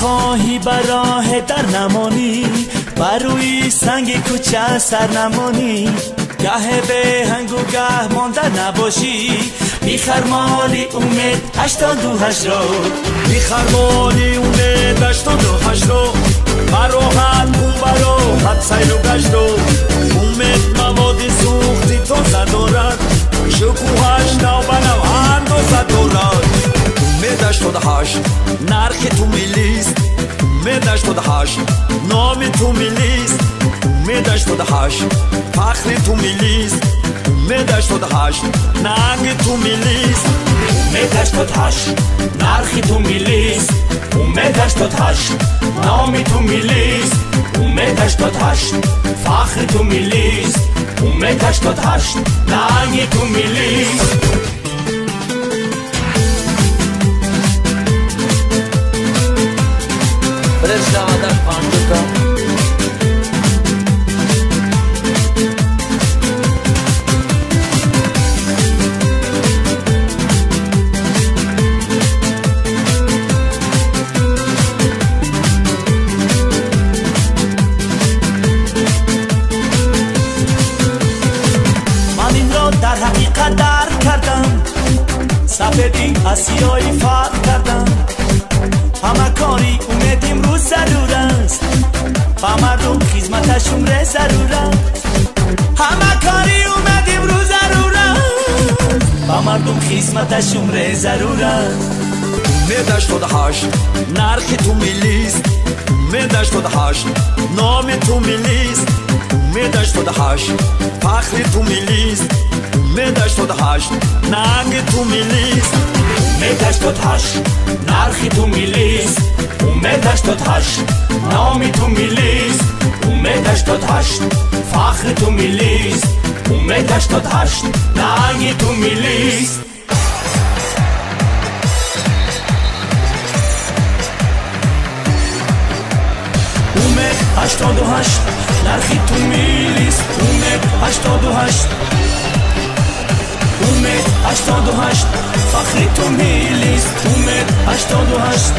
خواهی براه در نمانی، بر روی سنگ کوچه سر نمانی. گه به هنگ و گه مانده نباشی، بیخرمالی امید 88 رو، بیخرمالی امید 88 رو. براحت کن براحت سیر و گشت رو. امید مواد سوختی تازه دارد، شکوهش نو به نو اندازه دارد. امید 88 نرخ تو ملیست، امید 88 نام تو ملیست، امید 88 فخر تو ملیست، امید 88 ننگ تو ملیست، امید 88 نرخ تو ملیست، امید 88 نام تو ملیست، امید 88 فخر تو ملیست، امید 88 ننگ تو ملیست. Представляешь, Панчика? من این را در حقیقت درک کردم، سفیدی از سیاهی فرق کردم. همه کاری امید امروز ضرور است، با مردم خدمتشون ره ضرور است. همه کاری امید امروز ضرور است، با مردم خدمتشون ره ضرور است. امید 88 نرخ تو ملیست، امید 88 نام تو ملیست، امید 88 فخر تو ملیست، امید 88 ننگ تو ملیست، امید 88 نرخ تو ملیست، امید 88 نام تو ملیست، امید 88 فخر تو ملیست، امید 88 ننگ تو ملیست. امید 88 نرخ تو ملیست، امید 88 امید 88 فخر تو ملیست، امید 88.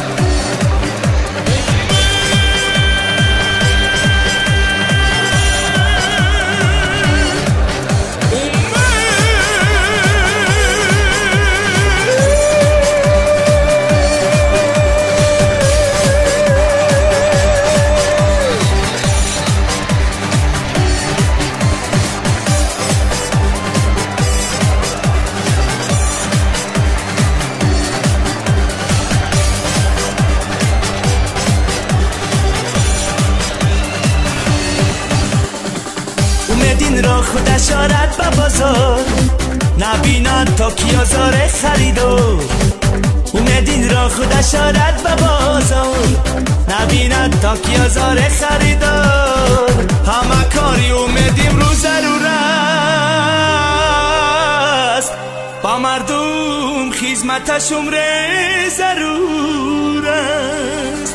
این را خودش آرد به بازار، نبیند تا کی آزار خریدار. امید این را خودش آرد به بازار، نبیند تا کی آزار خریدار. همه کاری امید امروز ضرور است، با مردم خدمتشون ره ضرور است.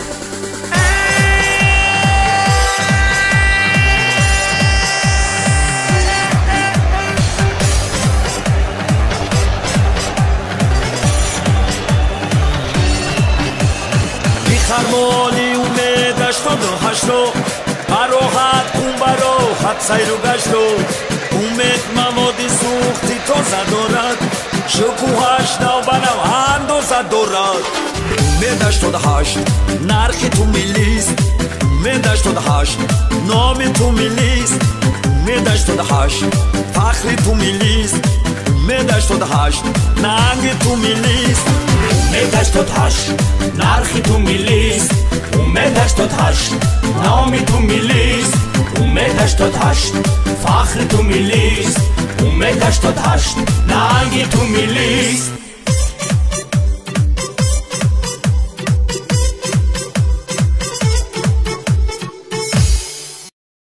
بیخرمالی امید 88 رو. براحت کن براحت سیر و گشت رو. امید مواد سوختی تازه دارد، شکوهش نو به نو اندازه دارد. امید 88 نرخ تو ملیست، امید 88 نام تو ملیست، امید 88 فخر تو ملیست، امید 88 ننگ تو ملیست، امید 88 نرخ تو ملیست، امید 88 نام تو ملیست، امید 88 فخر تو ملیست، امید 88 ننگ تو ملیست.